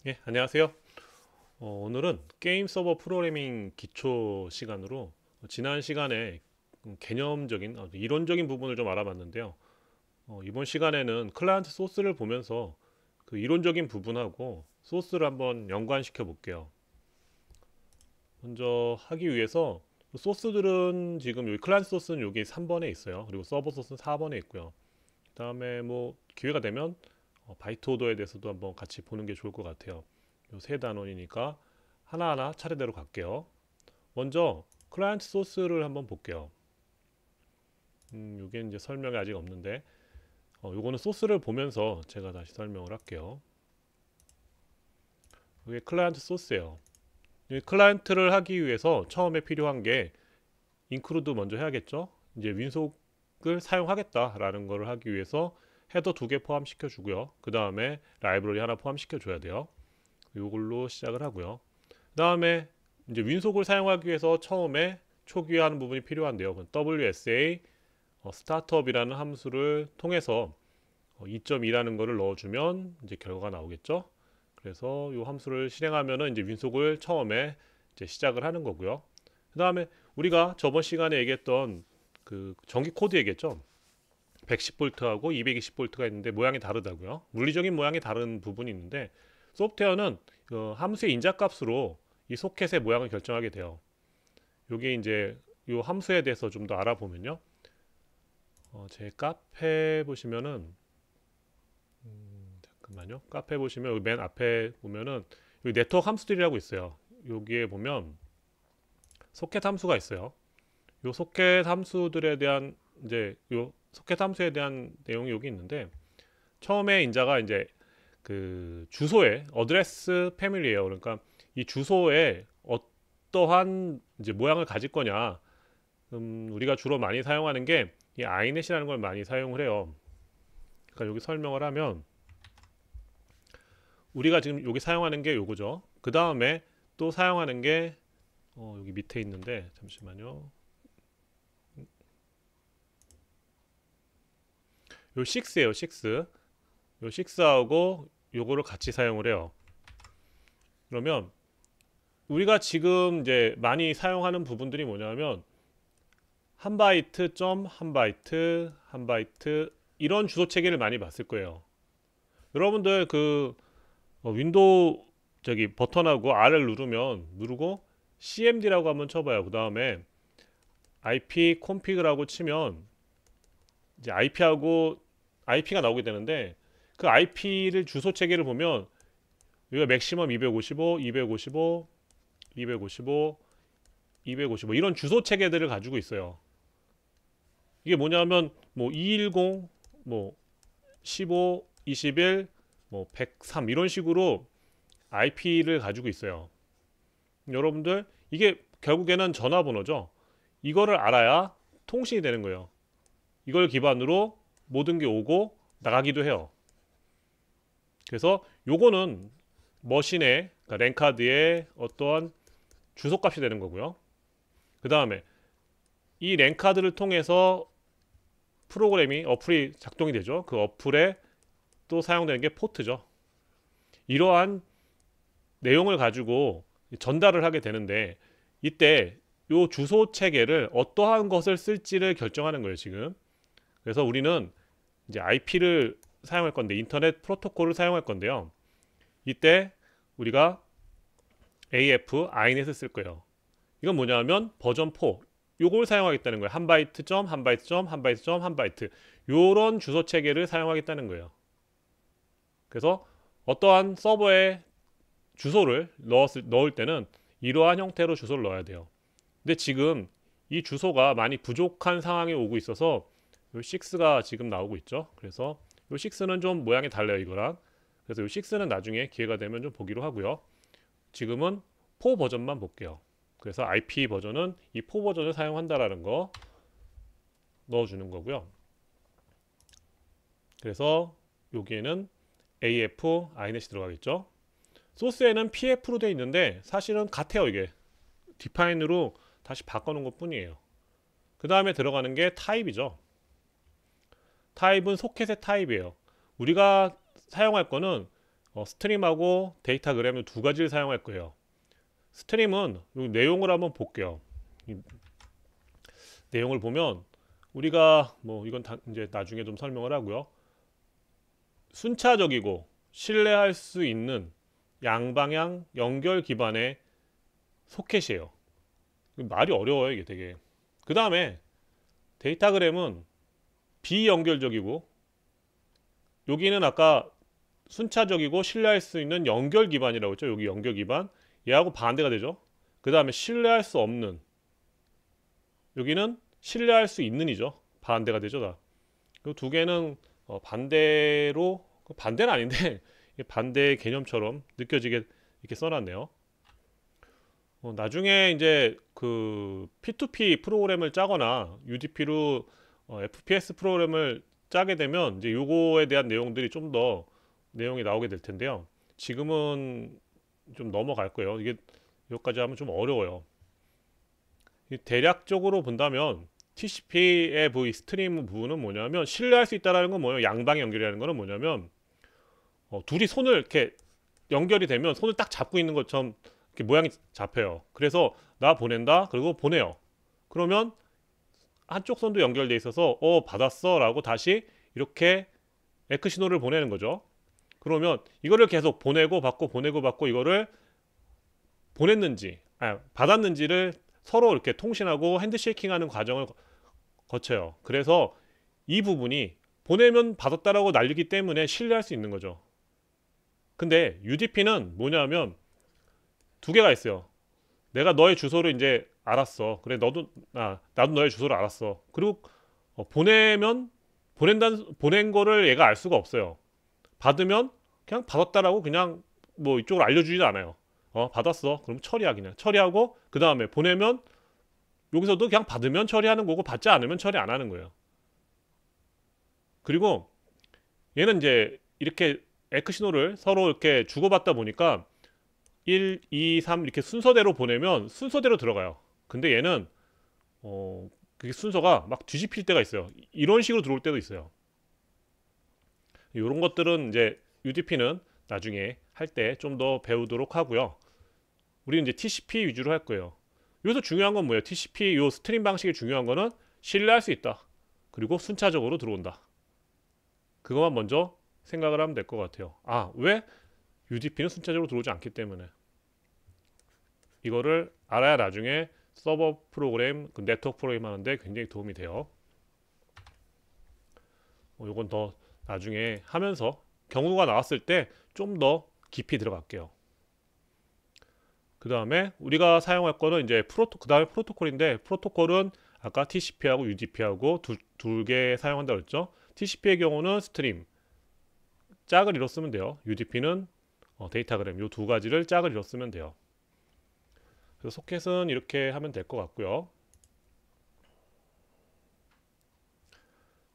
예, 안녕하세요. 오늘은 게임 서버 프로그래밍 기초 시간으로 지난 시간에 개념적인 이론적인 부분을 좀 알아봤는데요. 이번 시간에는 클라이언트 소스를 보면서 그 이론적인 부분하고 소스를 한번 연관시켜 볼게요. 먼저 하기 위해서 소스들은 지금 여기 클라이언트 소스는 여기 3번에 있어요. 그리고 서버 소스는 4번에 있고요. 그다음에 뭐 기회가 되면 바이트 오더에 대해서도 한번 같이 보는 게 좋을 것 같아요. 요 세 단원이니까 하나하나 차례대로 갈게요. 먼저 클라이언트 소스를 한번 볼게요. 요게 이제 설명이 아직 없는데 요거는 소스를 보면서 제가 다시 설명을 할게요. 이게 클라이언트 소스예요. 이 클라이언트를 하기 위해서 처음에 필요한 게 인크루드 먼저 해야겠죠. 이제 윈속을 사용하겠다라는 거를 하기 위해서 헤더 2개 포함시켜 주고요. 그 다음에 라이브러리 하나 포함시켜 줘야 돼요. 이걸로 시작을 하고요. 그 다음에 이제 윈속을 사용하기 위해서 처음에 초기화하는 부분이 필요한데요. WSA 스타트업이라는 함수를 통해서 2.2라는 거를 넣어주면 이제 결과가 나오겠죠. 그래서 이 함수를 실행하면은 이제 윈속을 처음에 이제 시작을 하는 거고요. 그 다음에 우리가 저번 시간에 얘기했던 그 전기 코드 얘기했죠. 110V하고 220V가 있는데 모양이 다르다고요. 물리적인 모양이 다른 부분이 있는데 소프트웨어는 함수의 인자값으로 이 소켓의 모양을 결정하게 돼요. 이게 이제 이 함수에 대해서 좀 더 알아보면요. 제 카페 보시면은 잠깐만요. 카페 보시면 여기 맨 앞에 보면은 여기 네트워크 함수들이라고 있어요. 여기에 보면 소켓 함수가 있어요. 요 소켓 함수들에 대한 이제 요 소켓 함수에 대한 내용이 여기 있는데 처음에 인자가 이제 그 주소에 어드레스 패밀리예요. 그러니까 이 주소에 어떠한 이제 모양을 가질 거냐. 우리가 주로 많이 사용하는 게 이 iNet이라는 걸 많이 사용을 해요. 그러니까 여기 설명을 하면 우리가 지금 여기 사용하는 게 요거죠. 그 다음에 또 사용하는 게 여기 밑에 있는데 잠시만요. 요 6예요. 6. 요 6하고 요거를 같이 사용을 해요. 그러면 우리가 지금 이제 많이 사용하는 부분들이 뭐냐면 한 바이트 점 한 바이트 한 바이트 이런 주소 체계를 많이 봤을 거예요. 여러분들 그 윈도우 저기 버튼하고 R을 누르고 CMD라고 한번 쳐봐요. 그 다음에 IP config라고 치면 이제 IP가 나오게 되는데 그 IP를 주소 체계를 보면 여기가 맥시멈 255, 255, 255, 255 이런 주소 체계들을 가지고 있어요. 이게 뭐냐면 뭐 210, 뭐 15, 21, 뭐 103 이런 식으로 IP를 가지고 있어요. 여러분들 이게 결국에는 전화번호죠. 이거를 알아야 통신이 되는 거예요. 이걸 기반으로 모든 게 오고 나가기도 해요. 그래서 요거는 머신의 그러니까 랜카드의 어떠한 주소값이 되는 거고요. 그 다음에 이 랜카드를 통해서 프로그램이 어플이 작동이 되죠. 그 어플에 또 사용되는 게 포트죠. 이러한 내용을 가지고 전달을 하게 되는데 이때 요 주소 체계를 어떠한 것을 쓸지를 결정하는 거예요, 지금. 그래서 우리는 이제 IP를 사용할 건데 인터넷 프로토콜을 사용할 건데요. 이때 우리가 AF INET을 쓸 거예요. 이건 뭐냐면 버전 4 요걸 사용하겠다는 거예요. 한 바이트 점, 한 바이트 점, 한 바이트 점, 한 바이트. 요런 주소 체계를 사용하겠다는 거예요. 그래서 어떠한 서버에 주소를 넣을 때는 이러한 형태로 주소를 넣어야 돼요. 근데 지금 이 주소가 많이 부족한 상황에 오고 있어서 요 6가 지금 나오고 있죠. 그래서 요 6는 좀 모양이 달라요, 이거랑. 그래서 요 6는 나중에 기회가 되면 좀 보기로 하고요. 지금은 4 버전만 볼게요. 그래서 IP 버전은 이 4 버전을 사용한다라는 거 넣어주는 거고요. 그래서 여기에는 AF INET이 들어가겠죠. 소스에는 PF로 되어 있는데 사실은 같아요, 이게. 디파인으로 다시 바꿔놓은 것 뿐이에요. 그 다음에 들어가는 게 타입이죠. 타입은 소켓의 타입이에요. 우리가 사용할 거는 스트림하고 데이터그램 두 가지를 사용할 거예요. 스트림은 이 내용을 한번 볼게요. 이 내용을 보면 우리가 뭐 이건 이제 나중에 좀 설명을 하고요. 순차적이고 신뢰할 수 있는 양방향 연결 기반의 소켓이에요. 말이 어려워요, 이게 되게. 그 다음에 데이터그램은 비연결적이고, 여기는 아까 순차적이고 신뢰할 수 있는 연결 기반이라고 했죠. 여기 연결 기반. 얘하고 반대가 되죠. 그 다음에 신뢰할 수 없는, 여기는 신뢰할 수 있는이죠. 반대가 되죠. 다. 이 두 개는 반대로, 반대는 아닌데 반대의 개념처럼 느껴지게 이렇게 써놨네요. 나중에 이제 그 P2P 프로그램을 짜거나 UDP로 FPS 프로그램을 짜게 되면 이제 요거에 대한 내용들이 좀 더 내용이 나오게 될 텐데요. 지금은 좀 넘어갈 거예요. 이게 여기까지 하면 좀 어려워요. 대략적으로 본다면 TCP의 이 스트림 부분은 뭐냐면, 신뢰할 수 있다라는 건 뭐예요? 양방의 연결이라는 거는 뭐냐면, 둘이 손을 이렇게 연결이 되면 손을 딱 잡고 있는 것처럼 이렇게 모양이 잡혀요. 그래서 나 보낸다, 그리고 보내요. 그러면 한쪽 손도 연결돼 있어서 받았어 라고 다시 이렇게 에크 신호를 보내는 거죠. 그러면 이거를 계속 보내고 받고 보내고 받고, 이거를 보냈는지 받았는지를 서로 이렇게 통신하고 핸드쉐이킹하는 과정을 거쳐요. 그래서 이 부분이 보내면 받았다라고 날리기 때문에 신뢰할 수 있는 거죠. 근데 UDP는 뭐냐면 두 개가 있어요. 내가 너의 주소를 이제 알았어. 그래, 나도 너의 주소를 알았어. 그리고 보낸 거를 얘가 알 수가 없어요. 받으면 그냥 받았다라고 그냥 뭐 이쪽으로 알려주지도 않아요. 받았어. 그럼 처리하, 그냥 처리하고, 그 다음에 보내면 여기서도 그냥 받으면 처리하는 거고, 받지 않으면 처리 안 하는 거예요. 그리고 얘는 이제 이렇게 에크 신호를 서로 이렇게 주고받다 보니까 1, 2, 3 이렇게 순서대로 보내면 순서대로 들어가요. 근데 얘는 그게 순서가 막 뒤집힐 때가 있어요. 이런 식으로 들어올 때도 있어요. 이런 것들은 이제 UDP는 나중에 할 때 좀 더 배우도록 하고요. 우리는 이제 TCP 위주로 할 거예요. 여기서 중요한 건 뭐예요? TCP 요 스트림 방식이 중요한 거는 신뢰할 수 있다. 그리고 순차적으로 들어온다. 그것만 먼저 생각을 하면 될 것 같아요. 왜? UDP는 순차적으로 들어오지 않기 때문에. 이거를 알아야 나중에 서버 프로그램, 그 네트워크 프로그램 하는데 굉장히 도움이 돼요. 요건 더 나중에 하면서 경우가 나왔을 때 좀 더 깊이 들어갈게요. 그 다음에 우리가 사용할 거는 이제 그 다음에 프로토콜인데, 프로토콜은 아까 TCP하고 UDP하고 두 개 사용한다고 했죠. TCP의 경우는 스트림, 짝을 이뤄 쓰면 돼요. UDP는 데이터그램, 요 두 가지를 짝을 이뤄 쓰면 돼요. 그래서 소켓은 이렇게 하면 될 것 같고요.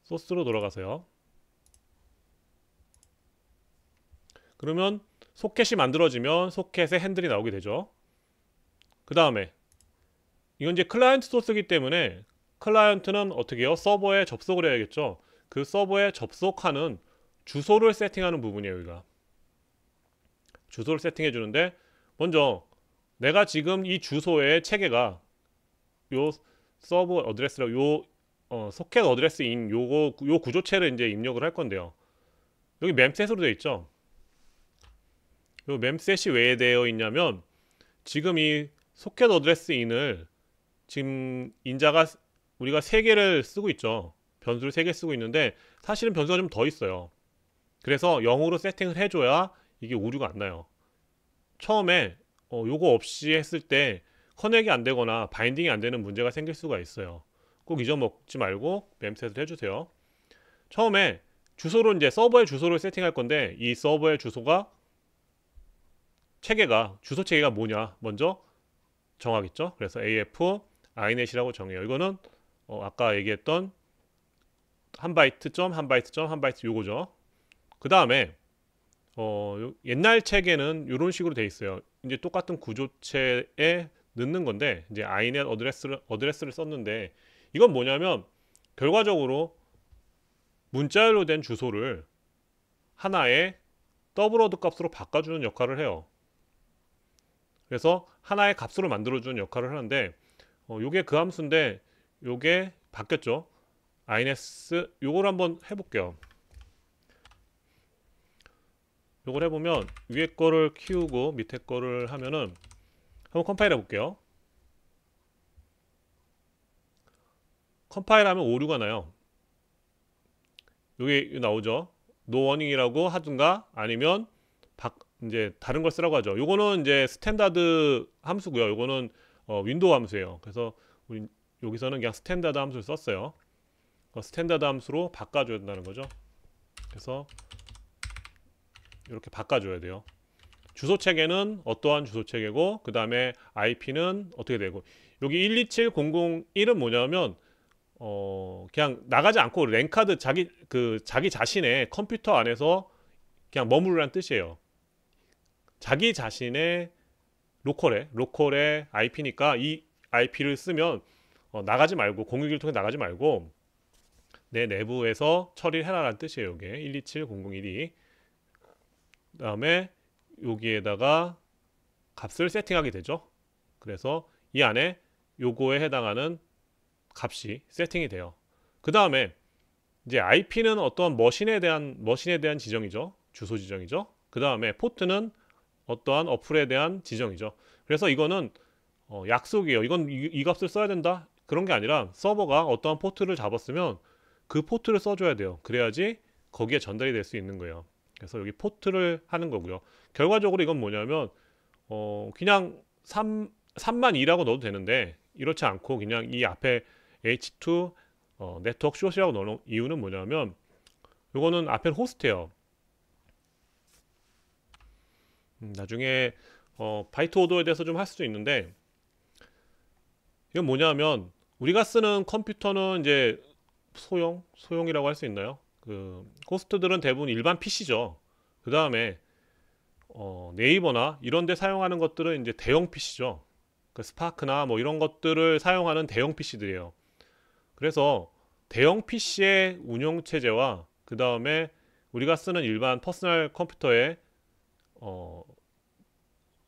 소스로 돌아가세요. 그러면 소켓이 만들어지면 소켓의 핸들이 나오게 되죠. 그 다음에 이건 이제 클라이언트 소스이기 때문에 클라이언트는 어떻게 해요? 서버에 접속을 해야겠죠. 그 서버에 접속하는 주소를 세팅하는 부분이에요. 여기가 주소를 세팅해 주는데, 먼저 내가 지금 이 주소의 체계가 요 서버 어드레스라고, 요 소켓 어드레스인 요 구조체를 이제 입력을 할 건데요. 여기 memset으로 되어 있죠. 요 memset이 왜 되어 있냐면, 지금 이 소켓 어드레스 인을 지금 인자가 우리가 3개를 쓰고 있죠. 변수를 3개 쓰고 있는데 사실은 변수가 좀 더 있어요. 그래서 0으로 세팅을 해줘야 이게 오류가 안 나요. 처음에 요거 없이 했을 때 커넥이 안 되거나 바인딩이 안 되는 문제가 생길 수가 있어요. 꼭 잊어먹지 말고 memset을 해주세요. 처음에 주소로 이제 서버의 주소를 세팅할 건데, 이 서버의 주소가 주소 체계가 뭐냐 먼저 정하겠죠. 그래서 AF inet이라고 정해요. 이거는 아까 얘기했던 한 바이트 요거죠. 그 다음에 옛날 체계는 이런 식으로 돼 있어요. 이제 똑같은 구조체에 넣는 건데, 이제 inet 어드레스를 썼는데, 이건 뭐냐면 결과적으로 문자열로 된 주소를 하나의 더블워드 값으로 바꿔주는 역할을 해요. 그래서 하나의 값으로 만들어주는 역할을 하는데 요게 그 함수인데 요게 바뀌었죠. -, 요걸 한번 해볼게요. 요걸 해보면 위에 거를 키우고 밑에 거를 하면은 한번 컴파일 해볼게요. 컴파일 하면 오류가 나요. 여기 나오죠. 노워닝이라고 하든가 아니면 이제 다른 걸 쓰라고 하죠. 요거는 이제 스탠다드 함수고요. 요거는 윈도우 함수예요. 그래서 우리 여기서는 그냥 스탠다드 함수를 썼어요. 스탠다드 함수로 바꿔줘야 된다는 거죠. 그래서 이렇게 바꿔줘야 돼요. 주소 체계는 어떠한 주소 체계고 그 다음에 IP는 어떻게 되고 여기 127001은 뭐냐면 그냥 나가지 않고 랜카드 자기 자신의 컴퓨터 안에서 그냥 머무르란 뜻이에요. 자기 자신의 로컬의 IP니까 이 IP를 쓰면 나가지 말고 061 통해 나가지 말고 내 내부에서 처리를 해라라는 뜻이에요. 이게 127001이 그 다음에 여기에다가 값을 세팅하게 되죠. 그래서 이 안에 요거에 해당하는 값이 세팅이 돼요. 그 다음에 이제 IP는 어떠한 머신에 대한 지정이죠. 주소 지정이죠. 그 다음에 포트는 어떠한 어플에 대한 지정이죠. 그래서 이거는 약속이에요. 이건 이 값을 써야 된다. 그런 게 아니라 서버가 어떠한 포트를 잡았으면 그 포트를 써줘야 돼요. 그래야지 거기에 전달이 될 수 있는 거예요. 그래서 여기 포트를 하는 거고요. 결과적으로 이건 뭐냐면 그냥 3만2라고 넣어도 되는데 이렇지 않고 그냥 이 앞에 H2 네트워크 숏이라고 넣는 이유는 뭐냐면 요거는 앞에는 호스트예요. 나중에 바이트 오더에 대해서 좀 할 수도 있는데 이건 뭐냐면 우리가 쓰는 컴퓨터는 이제 소형이라고 할 수 있나요? 그 호스트들은 대부분 일반 PC죠. 그 다음에 네이버나 이런 데 사용하는 것들은 이제 대형 PC죠. 그 스파크나 뭐 이런 것들을 사용하는 대형 PC들이에요. 그래서 대형 PC의 운영체제와 그 다음에 우리가 쓰는 일반 퍼스널 컴퓨터의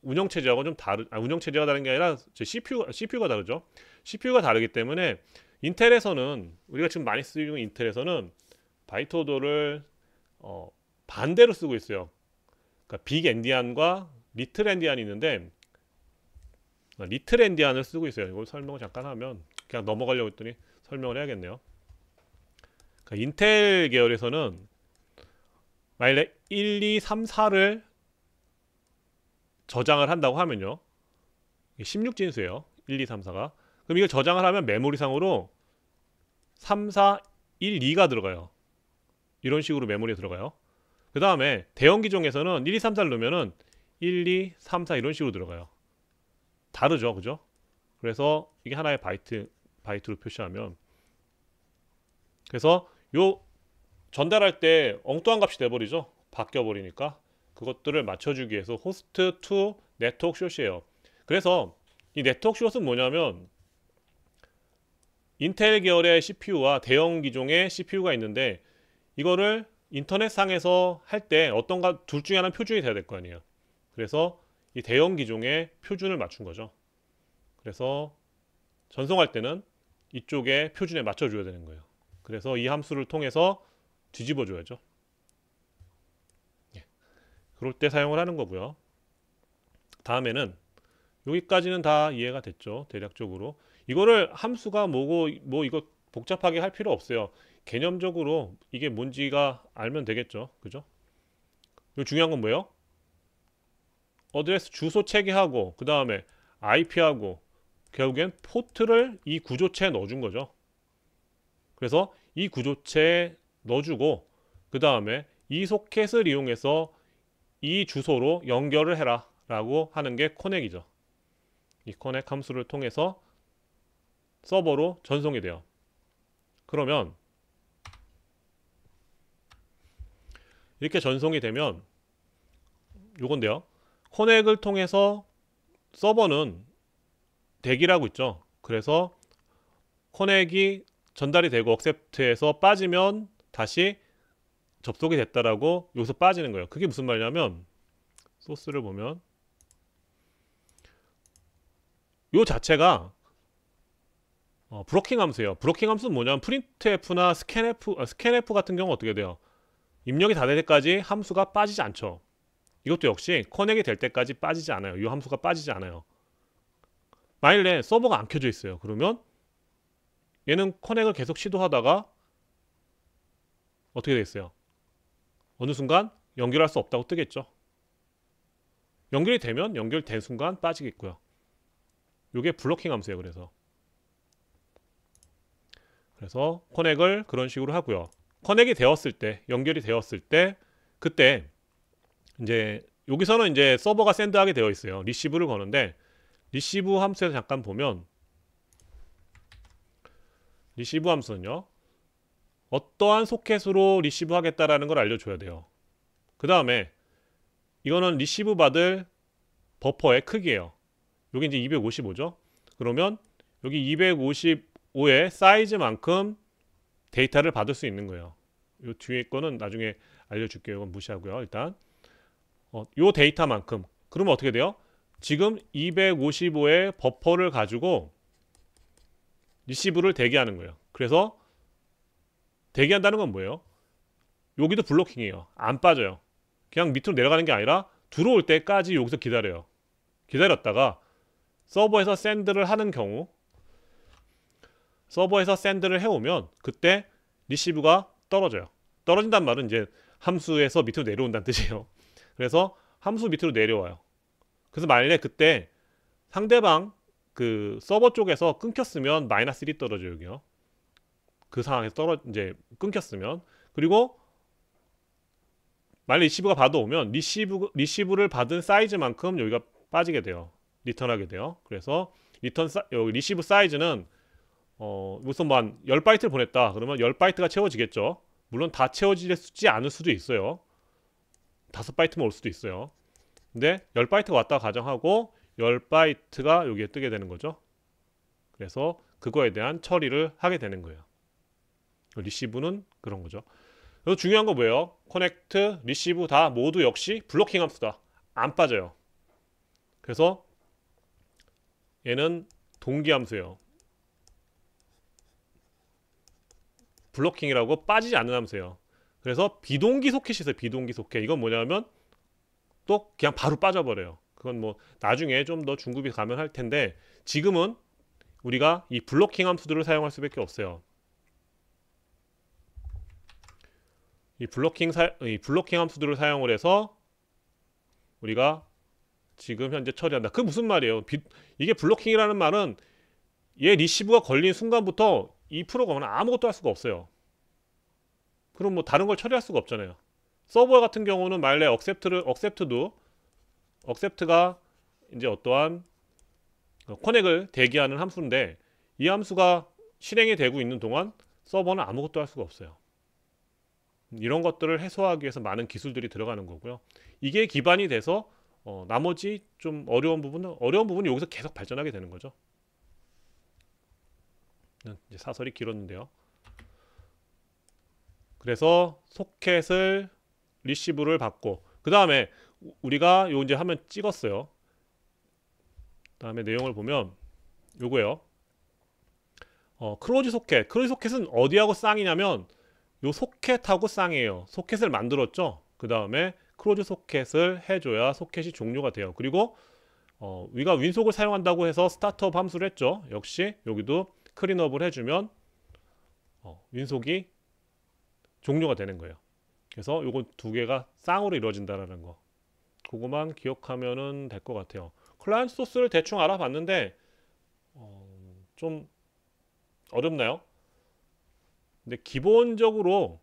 운영체제하고 좀 운영체제가 다른 게 아니라 CPU가 다르죠. CPU가 다르기 때문에 인텔에서는 우리가 지금 많이 쓰고 있는 인텔에서는 바이트 오더를 반대로 쓰고 있어요. 그러니까 빅 엔디안과 리틀 엔디안이 있는데 리틀 엔디안을 쓰고 있어요. 이걸 설명을 잠깐 하면 그냥 넘어가려고 했더니 설명을 해야겠네요. 그러니까 인텔 계열에서는 만약에 1, 2, 3, 4를 저장을 한다고 하면요. 16진수예요. 1, 2, 3, 4가. 그럼 이걸 저장을 하면 메모리상으로 3, 4, 1, 2가 들어가요. 이런 식으로 메모리에 들어가요. 그 다음에 대형 기종에서는 1, 2, 3, 4를 넣으면은 1, 2, 3, 4 이런 식으로 들어가요. 다르죠. 그죠? 그래서 이게 하나의 바이트로 표시하면 그래서 요 전달할 때 엉뚱한 값이 돼버리죠. 바뀌어버리니까 그것들을 맞춰주기 위해서 호스트 투 네트워크 숏이에요. 그래서 이 네트워크 숏은 뭐냐면 인텔 계열의 CPU와 대형 기종의 CPU가 있는데 이거를 인터넷상에서 할 때 어떤가 둘 중에 하나는 표준이 돼야 될 거 아니에요. 그래서 이 대형 기종의 표준을 맞춘 거죠. 그래서 전송할 때는 이쪽에 표준에 맞춰줘야 되는 거예요. 그래서 이 함수를 통해서 뒤집어 줘야죠. 그럴 때 사용을 하는 거고요. 다음에는 여기까지는 다 이해가 됐죠. 대략적으로 이거를 함수가 뭐고 뭐 이거 복잡하게 할 필요 없어요. 개념적으로 이게 뭔지가 알면 되겠죠. 그죠? 그리고 중요한 건 뭐예요? 어드레스 주소 체계하고 그 다음에 IP하고 결국엔 포트를 이 구조체에 넣어준 거죠. 그래서 이 구조체에 넣어주고 그 다음에 이 소켓을 이용해서 이 주소로 연결을 해라 라고 하는 게 커넥이죠. 이 커넥 함수를 통해서 서버로 전송이 돼요. 그러면 이렇게 전송이 되면 요건데요. 커넥을 통해서 서버는 대기를 하고 있죠. 그래서 커넥이 전달이 되고 억셉트에서 빠지면 다시 접속이 됐다라고 여기서 빠지는 거예요. 그게 무슨 말이냐면 소스를 보면 요 자체가 브로킹 함수예요. 브로킹 함수는 뭐냐면 printf나 scanf 같은 경우 어떻게 돼요? 입력이 다 될 때까지 함수가 빠지지 않죠. 이것도 역시 커넥이 될 때까지 빠지지 않아요. 이 함수가 빠지지 않아요. 만일에 서버가 안 켜져 있어요. 그러면 얘는 커넥을 계속 시도하다가 어떻게 되겠어요? 어느 순간 연결할 수 없다고 뜨겠죠. 연결이 되면 연결된 순간 빠지겠고요. 이게 블로킹 함수예요. 그래서 커넥을 그런 식으로 하고요. 커넥이 되었을 때, 연결이 되었을 때 그때 이제 여기서는 이제 서버가 샌드하게 되어 있어요. 리시브를 거는데 리시브 함수에서 잠깐 보면 리시브 함수는요. 어떠한 소켓으로 리시브 하겠다라는 걸 알려줘야 돼요. 그 다음에 이거는 리시브 받을 버퍼의 크기예요. 여기 이제 255죠. 그러면 여기 255의 사이즈만큼 데이터를 받을 수 있는 거예요. 요 뒤에 거는 나중에 알려줄게요. 이건 무시하고요. 일단 요 데이터만큼. 그러면 어떻게 돼요? 지금 255의 버퍼를 가지고 리시브를 대기하는 거예요. 그래서 대기한다는 건 뭐예요? 여기도 블로킹이에요. 안 빠져요. 그냥 밑으로 내려가는 게 아니라 들어올 때까지 여기서 기다려요. 기다렸다가 서버에서 샌드를 하는 경우 서버에서 샌드를 해오면 그때 리시브가 떨어져요. 떨어진단 말은 이제 함수에서 밑으로 내려온다는 뜻이에요. 그래서 함수 밑으로 내려와요. 그래서 만약에 그때 상대방 그 서버 쪽에서 끊겼으면 마이너스 1이 떨어져요. 여기요. 그 상황에서 이제 끊겼으면. 그리고 만약 리시브가 받아오면 리시브를 받은 사이즈만큼 여기가 빠지게 돼요. 리턴하게 돼요. 그래서 여기 리시브 사이즈는 우선 뭐 한 10바이트를 보냈다. 그러면 10바이트가 채워지겠죠. 물론 다 채워지지 않을 수도 있어요. 5바이트만 올 수도 있어요. 근데 10바이트가 왔다 가정하고 10바이트가 여기에 뜨게 되는 거죠. 그래서 그거에 대한 처리를 하게 되는 거예요. 리시브는 그런 거죠. 그래서 중요한 거 뭐예요? 커넥트, 리시브 다 모두 역시 블로킹 함수다. 안 빠져요. 그래서 얘는 동기 함수예요. 블로킹이라고 빠지지 않는 함수예요. 그래서 비동기 소켓이 있어요. 비동기 소켓. 이건 뭐냐면 또 그냥 바로 빠져버려요. 그건 뭐 나중에 좀 더 중급이 가면 할 텐데 지금은 우리가 이 블로킹 함수들을 사용할 수밖에 없어요. 이 블로킹 함수들을 사용을 해서 우리가 지금 현재 처리한다. 그게 무슨 말이에요? 이게 블로킹이라는 말은 얘 리시브가 걸린 순간부터 이 프로그램은 아무것도 할 수가 없어요. 그럼 뭐 다른 걸 처리할 수가 없잖아요. 서버 같은 경우는 만약에 accept가 이제 어떠한 커넥을 대기하는 함수인데 이 함수가 실행이 되고 있는 동안 서버는 아무것도 할 수가 없어요. 이런 것들을 해소하기 위해서 많은 기술들이 들어가는 거고요. 이게 기반이 돼서 나머지 좀 어려운 부분이 여기서 계속 발전하게 되는 거죠. 이제 사설이 길었는데요. 그래서 소켓을 리시브를 받고 그 다음에 우리가 요 이제 화면 찍었어요. 다음에 내용을 보면 요거예요. 크로즈 소켓은 어디하고 쌍이냐면 요 소켓하고 쌍이에요. 소켓을 만들었죠. 그 다음에 크로즈 소켓을 해줘야 소켓이 종료가 돼요. 그리고 우리가 윈속을 사용한다고 해서 스타트업 함수를 했죠. 역시 여기도 클린업을 해주면 윈속이 종료가 되는 거예요. 그래서 요거 두 개가 쌍으로 이루어진다라는 거. 그거만 기억하면은 될 것 같아요. 클라이언트 소스를 대충 알아봤는데 좀 어렵나요? 근데 기본적으로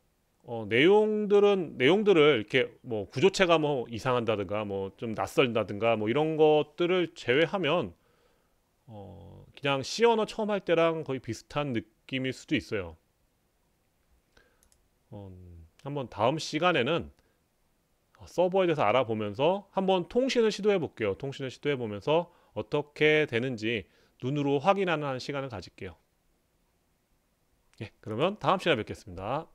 내용들을 이렇게 뭐 구조체가 뭐 이상한다든가 뭐 좀 낯설다든가 뭐 이런 것들을 제외하면 그냥 C 언어 처음 할 때랑 거의 비슷한 느낌일 수도 있어요. 한번 다음 시간에는 서버에 대해서 알아보면서 한번 통신을 시도해 볼게요. 통신을 시도해 보면서 어떻게 되는지 눈으로 확인하는 시간을 가질게요. 예, 그러면 다음 시간에 뵙겠습니다.